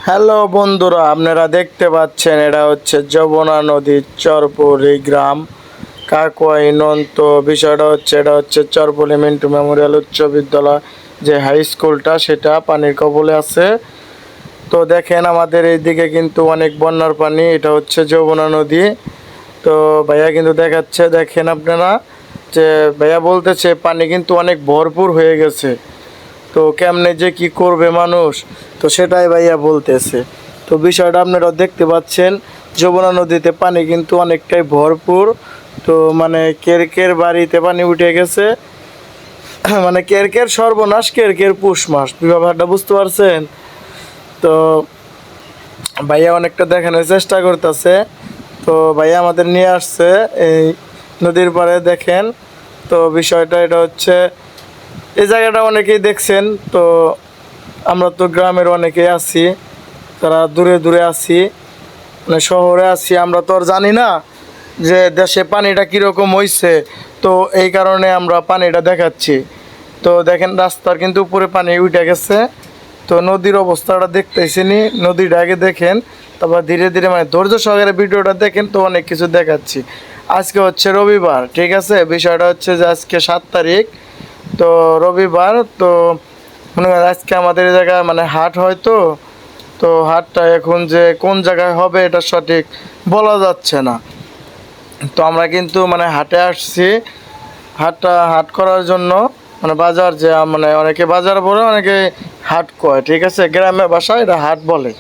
Hello বন্ধুরা, আপনারা দেখতে পাচ্ছেন এটা হচ্ছে যমুনা নদীর চরপুরি গ্রাম কাকুয়াই নন্ত। বিষয়টা হচ্ছে এটা হচ্ছে চরপুরি মিন্টু মেমোরিয়াল উচ্চ বিদ্যালয় যে হাই স্কুলটা, সেটা পানির কবলে আছে। তো দেখেন আমাদের এইদিকে কিন্তু অনেক বন্যার পানি। এটা হচ্ছে যমুনা নদী। তো ভাইয়া কিন্তু দেখাচ্ছে, দেখেন আপনারা যে ভাইয়া বলতেছে পানি কিন্তু অনেক ভরপুর হয়ে গেছে। তো কেমনে যে কি করবে মানুষ, তো সেটাই ভাইয়া বলতেছে। তো বিষয়টা আপনারা দেখতে পাচ্ছেন, যমুনা নদীতে পানি কিন্তু অনেকটাই ভরপুর। তো মানে কের কের বাড়িতে পানি উঠে গেছে। মানে কের কের সর্বনাশ, কের কের পুষ মাস, ব্যাপারটা বুঝতে পারছেন? তো ভাইয়া অনেকটা দেখানোর চেষ্টা করতেছে। তো ভাইয়া আমাদের নিয়ে আসছে এই নদীর পাড়ে, দেখেন। তো বিষয়টা এটা হচ্ছে, এই জায়গাটা অনেকেই দেখছেন। তো আমরা তো গ্রামের অনেকেই আছি, তারা দূরে দূরে আছি, মানে শহরে আছি, আমরা তো আর জানি না যে দেশে পানিটা কীরকম হইছে। তো এই কারণে আমরা পানিটা দেখাচ্ছি। তো দেখেন রাস্তার কিন্তু উপরে পানি উঠে গেছে। তো নদীর অবস্থাটা দেখতেছিনি, নদীটা আগে দেখেন, তারপর ধীরে ধীরে মানে ধৈর্য সহকারে ভিডিওটা দেখেন। তো অনেক কিছু দেখাচ্ছি। আজকে হচ্ছে রবিবার, ঠিক আছে? বিষয়টা হচ্ছে যে আজকে 7 তারিখ, তো রবিবার। তো মনে হয় আজকে আমাদের এই জায়গায় মানে হাট হয়। তো তো হাটটা এখন যে কোন জায়গায় হবে এটা সঠিক বলা যাচ্ছে না। তো আমরা কিন্তু মানে হাটে আসছি, হাট করার জন্য। মানে বাজার, যে মানে অনেকে বাজার বলে, অনেকে হাট কয়, ঠিক আছে? গ্রামের ভাষায় এটা হাট বলে।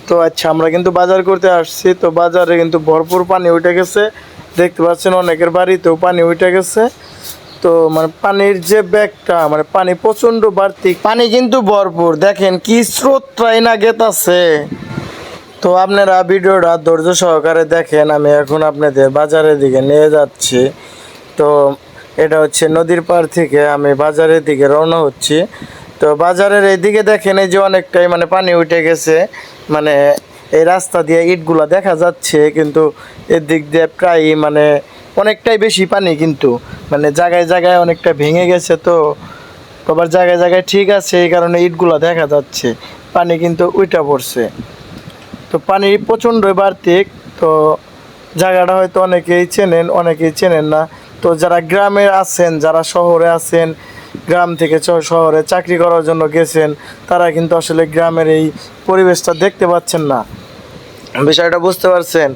তো আচ্ছা, আমরা কিন্তু বাজার করতে আসছি। তো বাজারে কিন্তু ভরপুর পানি উঠে গেছে, দেখতে পাচ্ছেন অনেকের বাড়িতেও পানি উঠে গেছে। তো মানে পানির যে ব্যাগটা, মানে পানি প্রচণ্ড বাড়তি, পানি কিন্তু ভরপুর, দেখেন কি স্রোতটাই না গেতাছে। তো আপনারা ভিডিওটা ধৈর্য সহকারে দেখেন। আমি এখন আপনাদের বাজারের দিকে নিয়ে যাচ্ছি। তো এটা হচ্ছে নদীর পাড় থেকে আমি বাজারের দিকে রওনা হচ্ছি। তো বাজারের এইদিকে দেখেন, এই যে অনেকটাই মানে পানি উঠে গেছে। মানে এই রাস্তা দিয়ে ইটগুলা দেখা যাচ্ছে, কিন্তু এর দিক দিয়ে প্রায় মানে অনেকটাই বেশি পানি, কিন্তু মানে জায়গায় জায়গায় অনেকটা ভেঙে গেছে। তো আবার জায়গায় জায়গায় ঠিক আছে, এই কারণে ইটগুলা দেখা যাচ্ছে, পানি কিন্তু উইটা পড়ছে। তো পানি প্রচণ্ডই বাড়তি। তো জায়গাটা হয়তো অনেকেই চেনেন, অনেকেই চেনেন না। তো যারা গ্রামে আছেন, যারা শহরে আছেন, গ্রাম থেকে শহরে চাকরি করার জন্য গেছেন, তারা কিন্তু আসলে গ্রামের এই পরিবেশটা দেখতে পাচ্ছেন না। বিষয়টা বুঝতে পারছেন?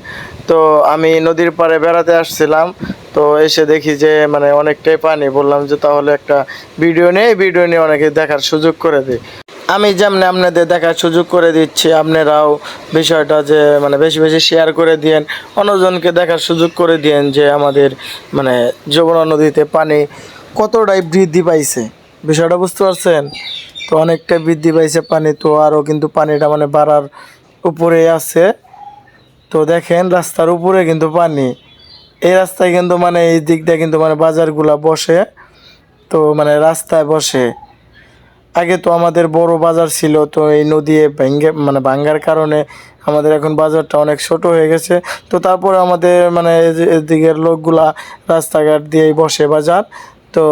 তো আমি নদীর পাড়ে বেড়াতে আসছিলাম। তো এসে দেখি যে মানে অনেকটাই পানি। বললাম যে তাহলে একটা ভিডিও নিয়ে অনেকে দেখার সুযোগ করে দিই। আমি যেমনি আপনাদের দেখার সুযোগ করে দিচ্ছি, আপনারাও বিষয়টা যে মানে বেশি বেশি শেয়ার করে দিয়েন, অন্যজনকে দেখার সুযোগ করে দিয়েন যে আমাদের মানে যমুনা নদীতে পানি কতটাই বৃদ্ধি পাইছে। বিষয়টা বুঝতে পারছেন? তো অনেকটাই বৃদ্ধি পাইছে পানি। তো আরও কিন্তু পানিটা মানে বাড়ার উপরে আছে। তো দেখেন রাস্তার উপরে কিন্তু পানি, এই রাস্তায় কিন্তু মানে এই দিক দিয়ে কিন্তু মানে বাজারগুলা বসে। তো মানে রাস্তায় বসে, আগে তো আমাদের বড় বাজার ছিল। তো এই নদী ভেঙে মানে ভাঙ্গার কারণে আমাদের এখন বাজারটা অনেক ছোট হয়ে গেছে। তো তারপরে আমাদের মানে এদিকের লোকগুলা রাস্তাঘাট দিয়েই বসে বাজার। তো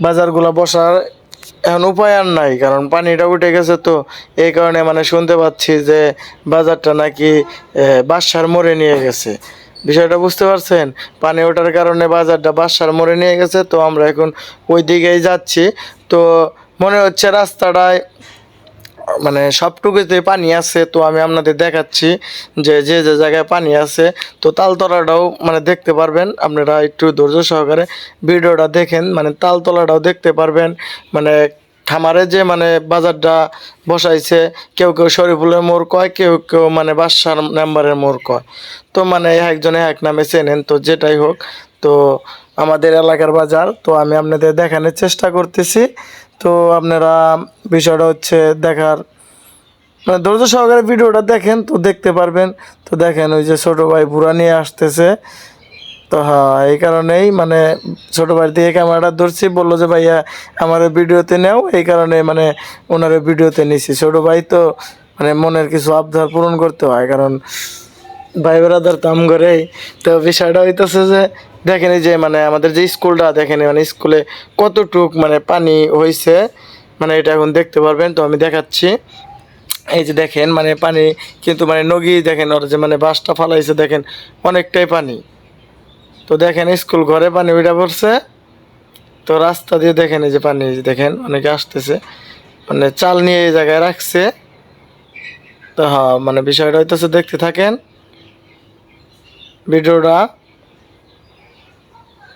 বাজারগুলা বসার এখন উপায় আর নাই, কারণ পানিটা উঠে গেছে। তো এই কারণে মানে শুনতে পাচ্ছি যে বাজারটা নাকি বাসার মোড়ে নিয়ে গেছে। বিষয়টা বুঝতে পারছেন? পানি ওঠার কারণে বাজারটা বাসার মোড়ে নিয়ে গেছে। তো আমরা এখন ওই দিকেই যাচ্ছি। তো মনে হচ্ছে রাস্তাটায় মানে সবটুকুতে পানি আছে। তো আমি আপনাদের দেখাচ্ছি যে যে যে জায়গায় পানি আছে। তো তালতলাটাও মানে দেখতে পারবেন, আপনারা একটু ধৈর্য সহকারে ভিডিওটা দেখেন, মানে তালতলাটাও দেখতে পারবেন। মানে খামারে যে মানে বাজারটা বসাইছে, কেউ কেউ শরীফুলের মোড় কয়, কেউ কেউ মানে বাদশার নাম্বারের মোড় কয়। তো মানে একজনে এক নামে চেনেন। তো যেটাই হোক, তো আমাদের এলাকার বাজার তো আমি আপনাদের দেখানোর চেষ্টা করতেছি। তো আপনারা বিষয়টা হচ্ছে দেখার মানে ধৈর্য সহকারে ভিডিওটা দেখেন, তো দেখতে পারবেন। তো দেখেন ওই যে ছোটো ভাই বুড়া নিয়ে আসতেছে। তো হ্যাঁ, এই কারণেই মানে ছোটো ভাই দিয়ে ক্যামেরাটা ধরছি, বললো যে ভাইয়া আমার ভিডিওতে নেও, এই কারণে মানে ওনার ভিডিওতে নিছি। ছোটো ভাই তো মানে মনের কিছু আবদার পূরণ করতে হয়, কারণ ভাই বেড়াদার কাম করেই। তো বিষয়টা হইতেছে যে দেখেন এই যে মানে আমাদের যে স্কুলটা দেখেন, মানে স্কুলে কতটুক মানে পানি হয়েছে, মানে এটা এখন দেখতে পারবেন। তো আমি দেখাচ্ছি। এই যে দেখেন মানে পানি কিন্তু মানে নগী দেখেন ওর যে মানে বাসটা ফালাইছে দেখেন অনেকটাই পানি। তো দেখেন স্কুল ঘরে পানি উঠে পড়ছে। তো রাস্তা দিয়ে দেখেন এই যে পানি, এই যে দেখেন অনেকে আসতেছে, মানে চাল নিয়ে এই জায়গায় রাখছে। তো হ্যাঁ মানে বিষয়টা হইতেছে, দেখতে থাকেন ভিডিওটা।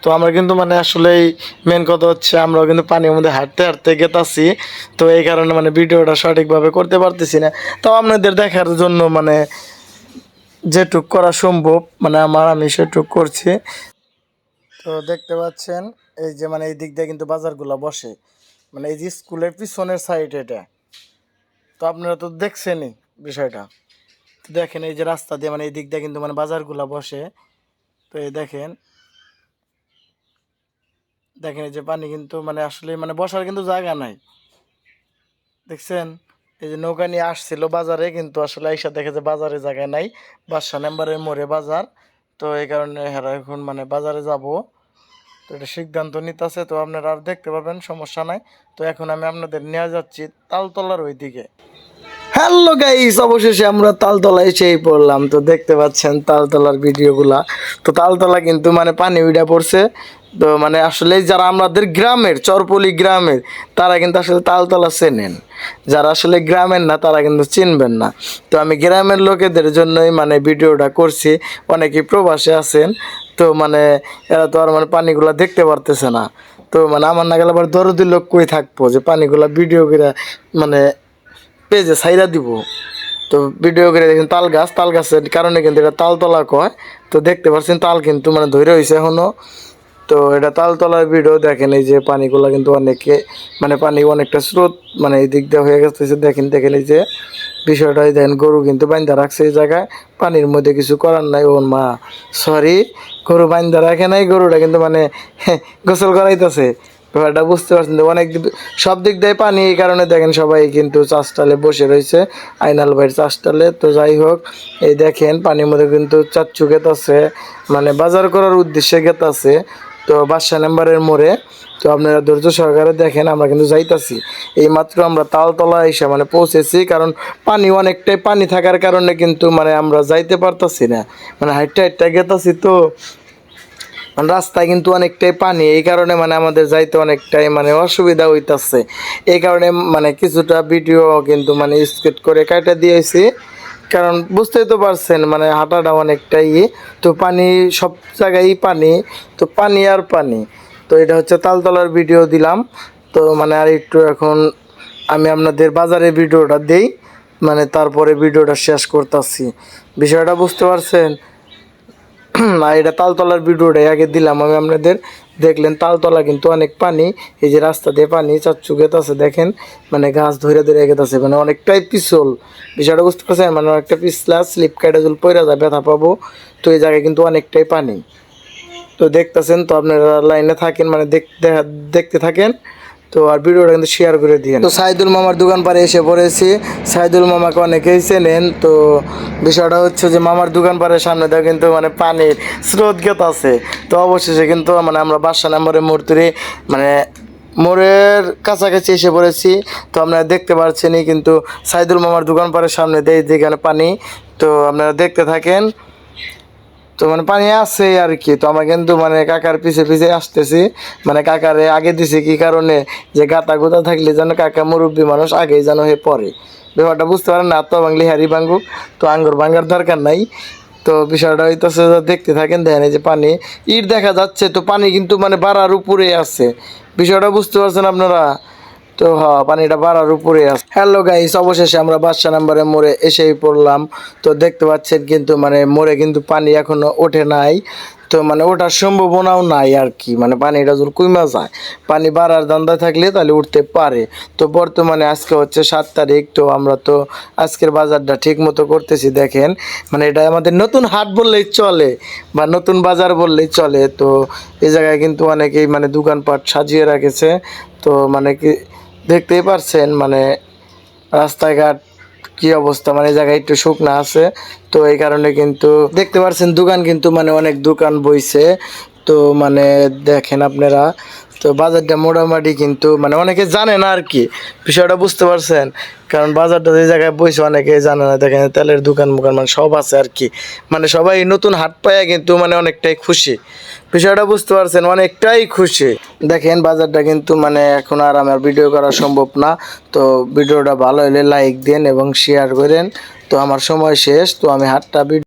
তো আমরা কিন্তু মানে আসলেই মেন কথা হচ্ছে আমরাও কিন্তু পানির মধ্যে হাঁটতে হাঁটতে গেতাছি। তো এই কারণে মানে ভিডিওটা সঠিকভাবে করতে পারতেছি না। তাও আপনাদের দেখার জন্য মানে যেটুক করা সম্ভব মানে আমি সেটুক করছি। তো দেখতে পাচ্ছেন এই যে মানে এই দিক দিয়ে কিন্তু বাজারগুলো বসে, মানে এই যে স্কুলের পিছনের সাইড এটা। তো আপনারা তো দেখছেনই বিষয়টা। তো দেখেন এই যে রাস্তা দিয়ে মানে এই দিক দিয়ে কিন্তু মানে বাজারগুলো বসে। তো এই দেখেন দেখেন এই যে পানি কিন্তু মানে আসলে মানে বসার কিন্তু জায়গা নাই, দেখছেন। এই যে নৌকা নিয়ে আসছিল বাজারে, কিন্তু আসলে আইসা দেখে যে বাজারে জায়গায় নাই, বাদশা নাম্বারের মোড়ে বাজার। তো এই কারণে হেরা এখন মানে বাজারে যাব। তো এটা সিদ্ধান্ত নিতেছে, তো আপনারা আর দেখতে পাবেন, সমস্যা নাই। তো এখন আমি আপনাদের নিয়ে যাচ্ছি তালতলার ওই দিকে। হ্যালো গাইস, অবশেষে আমরা তালতলা এসেই পড়লাম। তো দেখতে পাচ্ছেন তালতলার ভিডিওগুলা। তো তালতলা কিন্তু মানে পানি উঠে পড়ছে। তো মানে আসলে যারা আমাদের গ্রামের চরপলি গ্রামের তারা কিন্তু আসলে তালতলা চেনেন, যারা আসলে গ্রামের না তারা কিন্তু চিনবেন না। তো আমি গ্রামের লোকেদের জন্যই মানে ভিডিওটা করছি, অনেকেই প্রবাসে আছেন। তো মানে এরা তো আর মানে পানিগুলা দেখতে পারতেছে না। তো মানে আমার না গেলে আবার দরদি লোক কই থাকবো যে পানিগুলা ভিডিও করে মানে পেজে ছাইরা দিব। তো ভিডিও করে দেখেন তাল গাছ, তাল গাছের কারণে কিন্তু এটা তালতলা কয়। তো দেখতে পাচ্ছেন তাল কিন্তু মানে ধরে হয়েছে এখনো। তো এটা তালতলার ভিডিও দেখেন, এই যে পানিগুলো কিন্তু অনেকে মানে পানি অনেকটা স্রোত মানে এই দিক দিয়ে হয়ে গেছে। দেখেন দেখেন এই যে বিষয়টাই দেখেন, গরু কিন্তু বান্ধা রাখছে এই জায়গায়, পানির মধ্যে কিছু করার নাই। ওর মা সরি, গরু বান্ধা রাখে নাই, গরুটা কিন্তু মানে গোসল করাইতেছে। ব্যাপারটা বুঝতে পারছেন তো, অনেক সব দিক দিয়ে পানি, এই কারণে দেখেন সবাই কিন্তু চাষটালে বসে রয়েছে, আইনাল ভাইয়ের চাষটালে। তো যাই হোক, এই দেখেন পানির মধ্যে কিন্তু চাচ্ছু গেতাছে, মানে বাজার করার উদ্দেশ্যে গেতাছে। তো বাদশা নাম্বারের মোড়ে। তো আপনারা ধৈর্য সহকারে দেখেন, আমরা কিন্তু যাইতাছি। এই মাত্র আমরা তালতলা এসে মানে পৌঁছেছি, কারণ পানি অনেকটাই পানি থাকার কারণে কিন্তু মানে আমরা যাইতে পারতাছি না, মানে হাইটটা হাইটটা গেতাছি। তো মানে রাস্তায় কিন্তু অনেকটাই পানি, এই কারণে মানে আমাদের যাইতে অনেকটাই মানে অসুবিধা হইতাছে। এই কারণে মানে কিছুটা ভিডিও কিন্তু মানে স্কিপ করে কাটা দিয়েছি, কারণ বুঝতেই তো পারছেন মানে হাঁটাটা অনেকটাই। তো পানি সব জায়গায় পানি, তো পানি আর পানি। তো এটা হচ্ছে তালতলার ভিডিও দিলাম। তো মানে আর একটু এখন আমি আপনাদের বাজারের ভিডিওটা দেই, মানে তারপরে ভিডিওটা শেষ করতেছি। বিষয়টা বুঝতে পারছেন। আর এটা তালতলার ভিডিওটাই আগে দিলাম আমি আপনাদের, দেখলেন তালতলা কিন্তু অনেক পানি। এই যে রাস্তা দিয়ে পানি চাচ্ছু গেতাছে দেখেন, মানে গাছ ধরে ধরে গেতাছে, মানে অনেকটাই পিছল। বিষয়টা বুঝতে পারছেন, মানে অনেকটা পিছলা, স্লিপ কাটে জল পড়া যায়, ব্যথা পাবো। তো এই জায়গায় কিন্তু অনেকটাই পানি। তো দেখতেছেন, তো আপনারা লাইনে থাকেন মানে দেখতে থাকেন। তো আর ভিডিওটা কিন্তু শেয়ার করে দিয়েন। তো সাইদুল মামার দোকান পারে এসে পড়েছি। সাইদুল মামাকে অনেকেই চেনেন। তো বিষয়টা হচ্ছে যে মামার দোকান পাড়ের সামনে দেওয়া কিন্তু মানে পানির স্রোত গেত আছে। তো অবশেষে কিন্তু মানে আমরা বাদশা নাম্বারের মূর্তিরে মানে মোড়ের কাছাকাছি এসে পড়েছি। তো আপনারা দেখতে পাচ্ছেনই কিন্তু সাইদুল মামার দোকান পাড়ের সামনে দেয় যেখানে পানি। তো আপনারা দেখতে থাকেন। তো মানে পানি আছে আর কি। তো আমরা কিন্তু মানে কাকার পিছে পিছে আসতেছি, মানে কাকারে আগে দিছে কি কারণে, যে গাতা গোতা থাকলে যেন কাকা মুরব্বী মানুষ আগেই যেন হয়ে পড়ে। ব্যাপারটা বুঝতে পারেন না, তো বাংলি হারি ভাঙ্গুক, তো আঙ্গুর ভাঙ্গার দরকার নাই। তো বিষয়টা হইতেছে দেখতে থাকেন, দেখেন এই যে পানি ইট দেখা যাচ্ছে। তো পানি কিন্তু মানে বাড়ার উপরে আছে, বিষয়টা বুঝতে পারছেন আপনারা। তো হ্যাঁ, পানিটা বাড়ার উপরে আছে। হ্যালো গাইস, অবশেষে আমরা বাদশা নাম্বারে মোড়ে এসেই পড়লাম। তো দেখতে পাচ্ছেন কিন্তু মানে মোড়ে কিন্তু পানি এখনো ওঠে নাই। তো মানে ওঠার সম্ভাবনাও নাই আর কি, মানে পানিটা যদি কমে যায়, পানি বাড়ার ধান্দায় থাকলে তাহলে উঠতে পারে। তো বর্তমানে আজকে হচ্ছে 7 তারিখ। তো আমরা তো আজকের বাজারটা ঠিক মতো করতেছি দেখেন, মানে এটা আমাদের নতুন হাট বললেই চলে বা নতুন বাজার বললেই চলে। তো এই জায়গায় কিন্তু অনেকেই মানে দোকানপাট সাজিয়ে রেখেছে। তো মানে কি দেখতেই পারছেন মানে রাস্তাঘাট কি অবস্থা, মানে এই জায়গায় একটু শুকনা আছে। তো এই কারণে কিন্তু দেখতে পারছেন দোকান কিন্তু মানে অনেক দোকান বইছে। তো মানে দেখেন আপনারা তো বাজারটা মোটামুটি কিন্তু মানে অনেকে জানে না আর কি, বিষয়টা বুঝতে পারছেন? কারণ বাজারটা যে জায়গায় বইছে অনেকে জানে না, দেখেন তেলের দোকান মোকান মানে সব আছে আর কি, মানে সবাই নতুন হাট পায়া কিন্তু মানে অনেকটাই খুশি, বিষয়টা বুঝতে পারছেন? অনেকটাই খুশি। দেখেন বাজারটা কিন্তু মানে এখন আর আমার ভিডিও করা সম্ভব না, তো ভিডিওটা ভালো হলে লাইক দেন এবং শেয়ার করেন। তো আমার সময় শেষ, তো আমি হাটটা